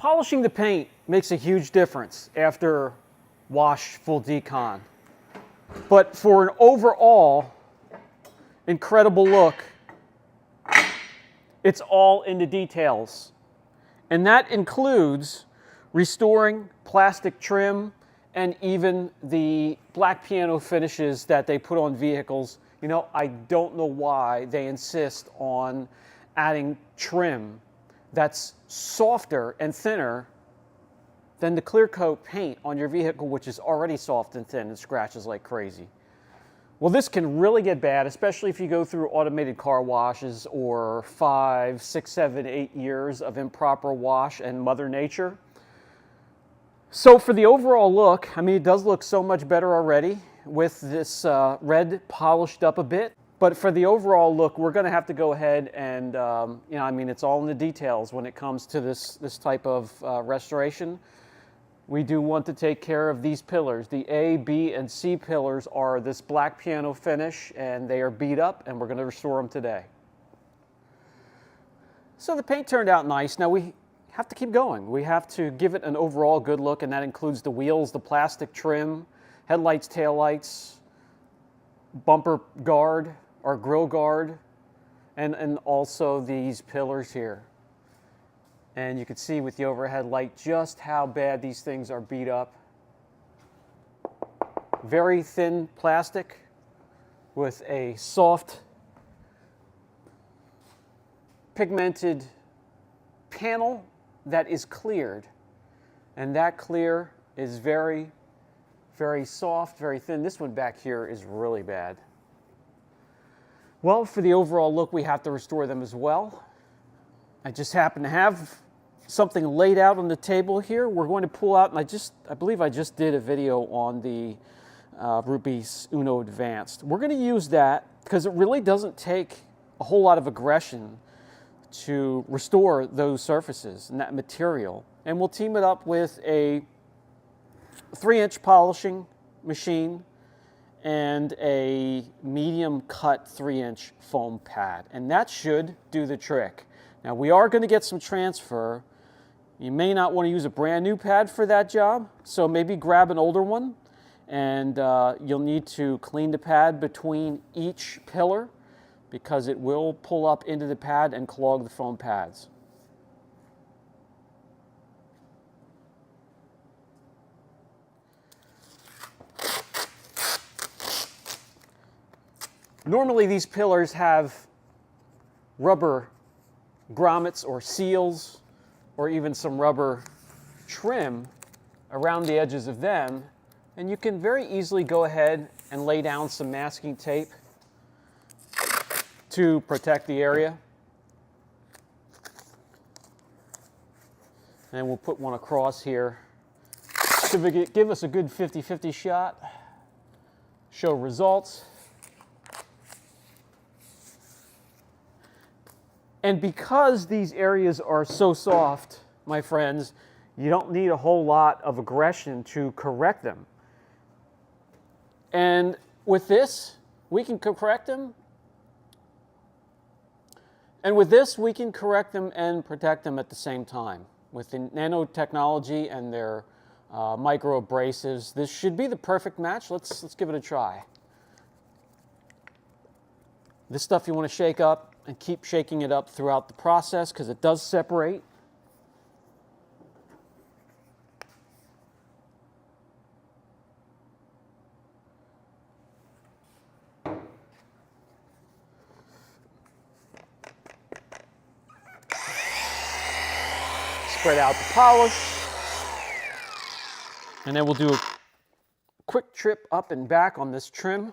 Polishing the paint makes a huge difference after wash full decon. But for an overall incredible look, it's all in the details. And that includes restoring plastic trim and even the black piano finishes that they put on vehicles. You know, I don't know why they insist on adding trim that's softer and thinner than the clear coat paint on your vehicle, which is already soft and thin and scratches like crazy. Well, this can really get bad, especially if you go through automated car washes or 5, 6, 7, 8 years of improper wash and Mother Nature. So for the overall look, I mean, it does look so much better already with this red polished up a bit. But for the overall look, we're going to have to go ahead and, you know, I mean, it's all in the details when it comes to this type of restoration. We do want to take care of these pillars. The A, B, and C pillars are this black piano finish, and they are beat up, and we're going to restore them today. So the paint turned out nice. Now we have to keep going. We have to give it an overall good look, and that includes the wheels, the plastic trim, headlights, taillights, bumper guard or grill guard, and also these pillars here. And you can see with the overhead light just how bad these things are beat up. Very thin plastic with a soft pigmented panel that is cleared. And that clear is very, very soft, very thin. This one back here is really bad. Well, for the overall look, we have to restore them as well. I just happen to have something laid out on the table here. We're going to pull out, and I believe I just did a video on the Rubis Uno Advanced. We're going to use that because it really doesn't take a whole lot of aggression to restore those surfaces and that material. And we'll team it up with a 3-inch polishing machine and a medium cut 3-inch foam pad. And that should do the trick. Now we are going to get some transfer. You may not want to use a brand new pad for that job, so maybe grab an older one, and you'll need to clean the pad between each pillar because it will pull up into the pad and clog the foam pads. Normally these pillars have rubber grommets or seals or even some rubber trim around the edges of them, and you can very easily go ahead and lay down some masking tape to protect the area. And we'll put one across here to give us a good 50-50 shot, show results. And because these areas are so soft, my friends, you don't need a whole lot of aggression to correct them. And with this, we can correct them. And with this, we can correct them and protect them at the same time. With the nanotechnology and their micro abrasives, this should be the perfect match. Let's give it a try. This stuff you want to shake up and keep shaking it up throughout the process because it does separate. Spread out the polish. And then we'll do a quick trip up and back on this trim.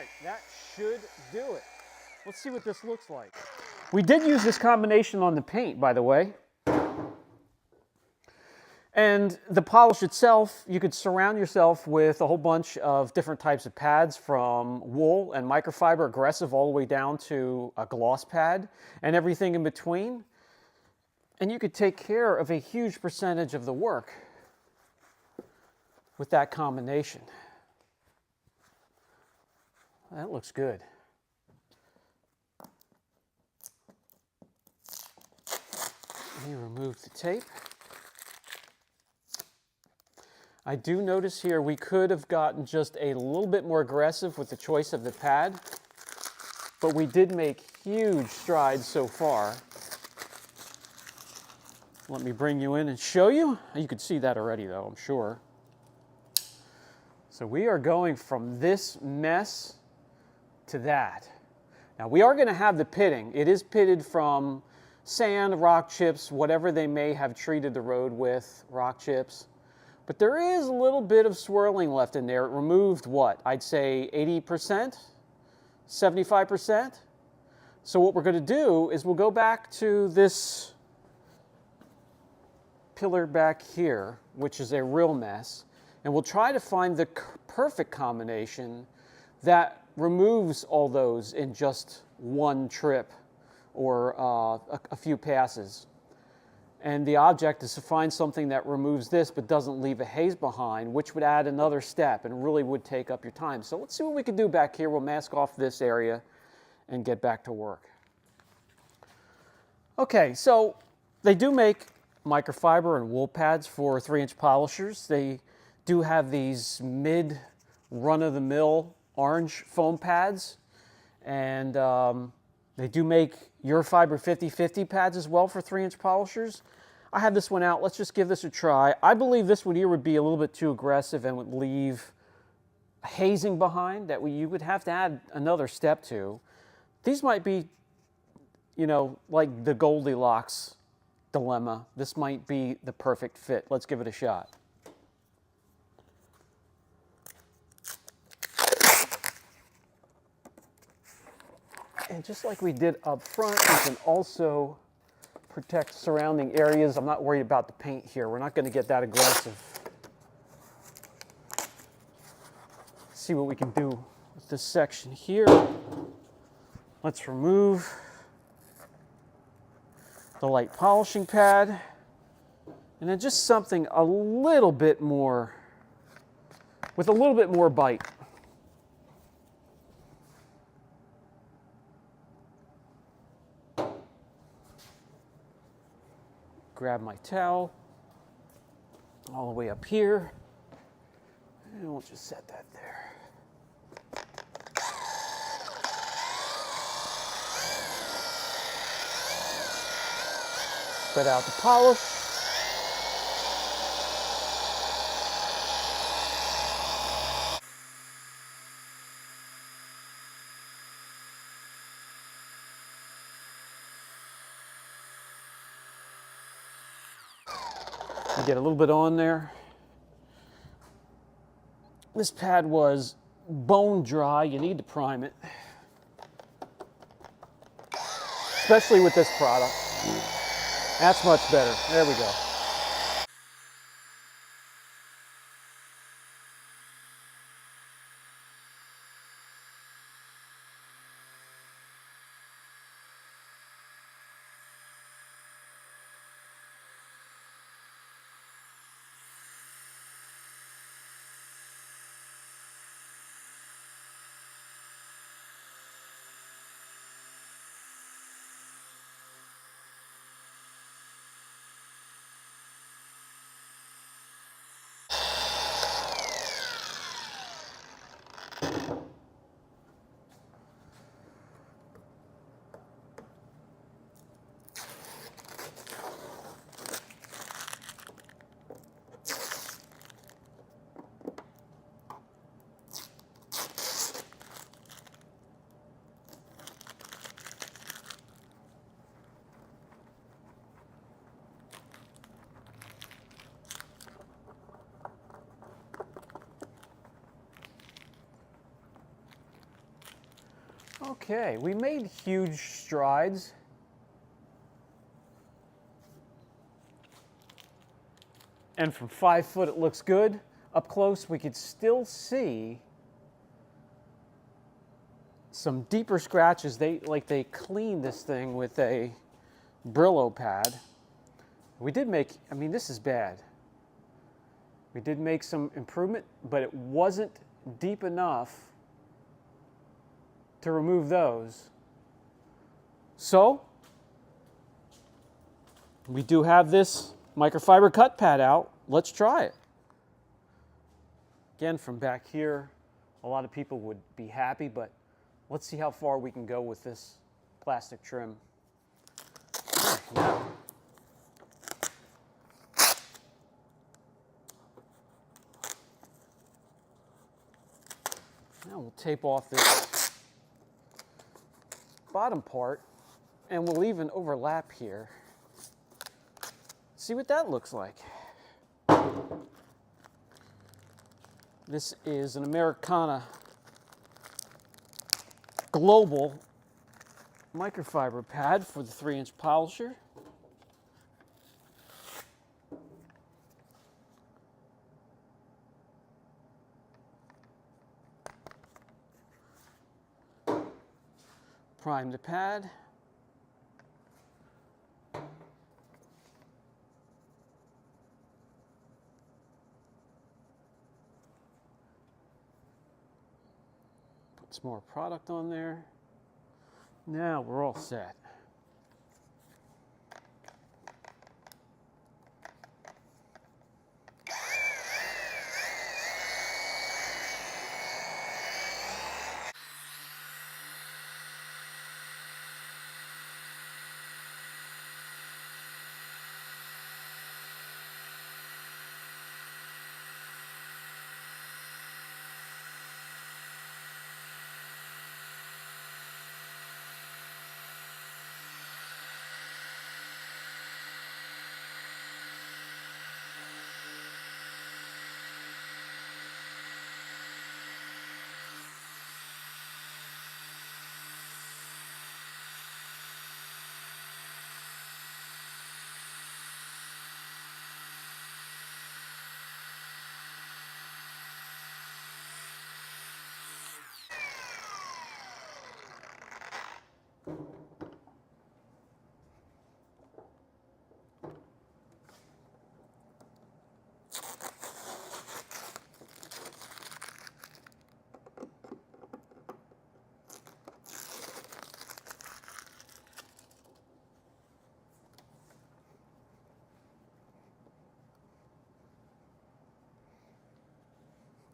right, that should do it. Let's see what this looks like. We did use this combination on the paint, by the way. And the polish itself, you could surround yourself with a whole bunch of different types of pads, from wool and microfiber aggressive all the way down to a gloss pad and everything in between. And you could take care of a huge percentage of the work with that combination. That looks good. Let me remove the tape. I do notice here we could have gotten just a little bit more aggressive with the choice of the pad, but we did make huge strides so far. Let me bring you in and show you. You could see that already though, I'm sure. So we are going from this mess to that. Now we are going to have the pitting. It is pitted from sand, rock chips, whatever they may have treated the road with, rock chips. But there is a little bit of swirling left in there. It removed what? I'd say 80%, 75%. So what we're going to do is we'll go back to this pillar back here, which is a real mess, and we'll try to find the perfect combination that removes all those in just one trip or a few passes. And the object is to find something that removes this but doesn't leave a haze behind, which would add another step and really would take up your time. So let's see what we can do back here. We'll mask off this area and get back to work. Okay, so they do make microfiber and wool pads for 3-inch polishers. They do have these mid run-of-the-mill orange foam pads, and they do make Eurofiber 50/50 pads as well for 3-inch polishers. I have this one out. Let's just give this a try. I believe this one here would be a little bit too aggressive and would leave hazing behind that you would have to add another step to. These might be, you know, like the Goldilocks dilemma. This might be the perfect fit. Let's give it a shot. And just like we did up front, we can also protect surrounding areas. I'm not worried about the paint here. We're not going to get that aggressive. See what we can do with this section here. Let's remove the light polishing pad. And then just something a little bit more, with a little bit more bite. Grab my towel all the way up here, and we'll just set that there. Spread out the polish. You get a little bit on there. This pad was bone dry. You need to prime it, especially with this product. That's much better. There we go. Okay, we made huge strides. And from 5 foot it looks good. Up close we could still see some deeper scratches. They cleaned this thing with a Brillo pad. We did make, I mean, this is bad. We did make some improvement, but it wasn't deep enough to remove those. So we do have this microfiber cut pad out. Let's try it. Again, from back here, a lot of people would be happy, but let's see how far we can go with this plastic trim. Now, we'll tape off this bottom part, and we'll leave an overlap here. See what that looks like. This is an Americana Global microfiber pad for the 3-inch polisher. Prime the pad. Put some more product on there. Now we're all set.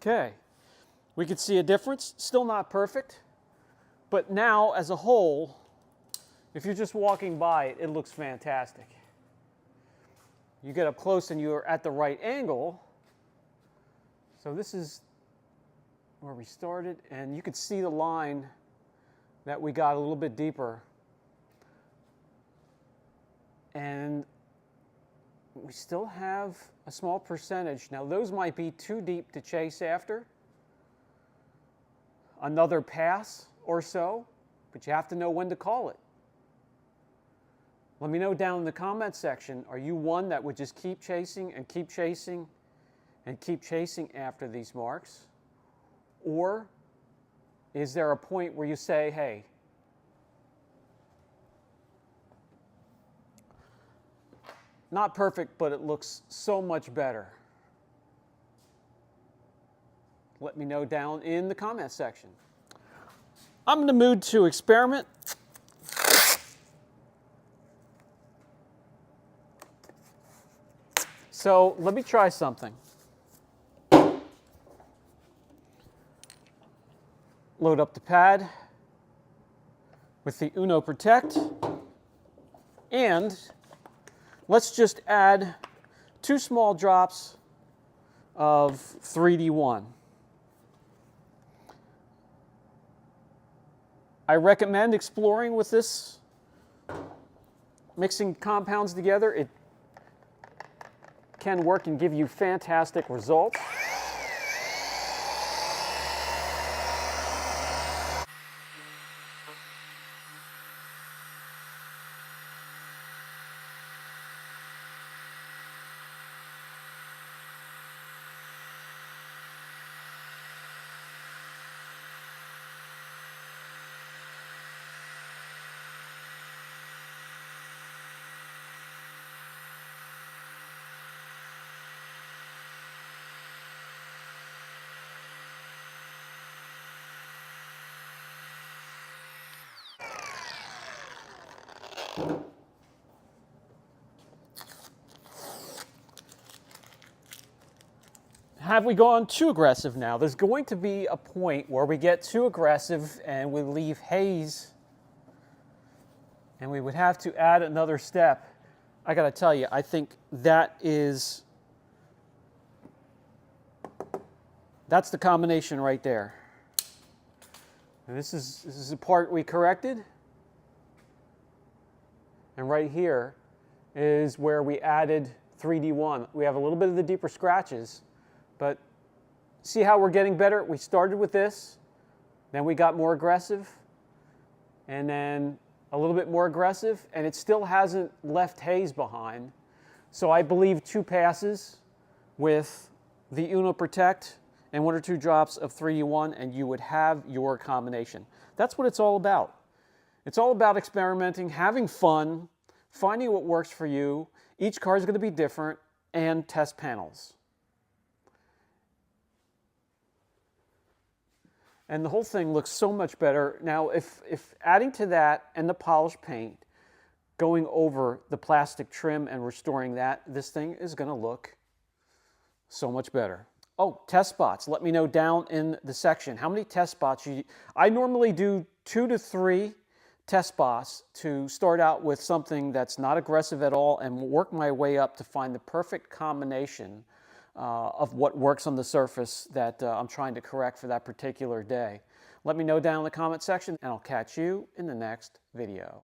Okay, we could see a difference. Still not perfect, but now as a whole, if you're just walking by it, it looks fantastic. You get up close and you're at the right angle. So this is where we started, and you could see the line that we got a little bit deeper. And we still have a small percentage. Now those might be too deep to chase after. Another pass or so, but you have to know when to call it. Let me know down in the comment section, are you one that would just keep chasing and keep chasing and keep chasing after these marks? Or is there a point where you say, hey, not perfect, but it looks so much better? Let me know down in the comment section. I'm in the mood to experiment. So let me try something. Load up the pad with the Uno Protect, and let's just add 2 small drops of 3D1. I recommend exploring with this, mixing compounds together. It can work and give you fantastic results. Have we gone too aggressive now? There's going to be a point where we get too aggressive and we leave haze, and we would have to add another step. I gotta tell you, I think that's the combination right there. And this is the part we corrected. And right here is where we added 3D1. We have a little bit of the deeper scratches, but see how we're getting better? We started with this, then we got more aggressive, and then a little bit more aggressive, and it still hasn't left haze behind. So I believe 2 passes with the Uno Protect and 1 or 2 drops of 3D1, and you would have your combination. That's what it's all about. It's all about experimenting, having fun, finding what works for you. Each car is going to be different, and test panels. And the whole thing looks so much better. Now, if adding to that and the polished paint, going over the plastic trim and restoring that, this thing is going to look so much better. Oh, test spots. Let me know down in the section. How many test spots I normally do 2 to 3 test spots to start out with something that's not aggressive at all and work my way up to find the perfect combination of what works on the surface that I'm trying to correct for that particular day. Let me know down in the comment section, and I'll catch you in the next video.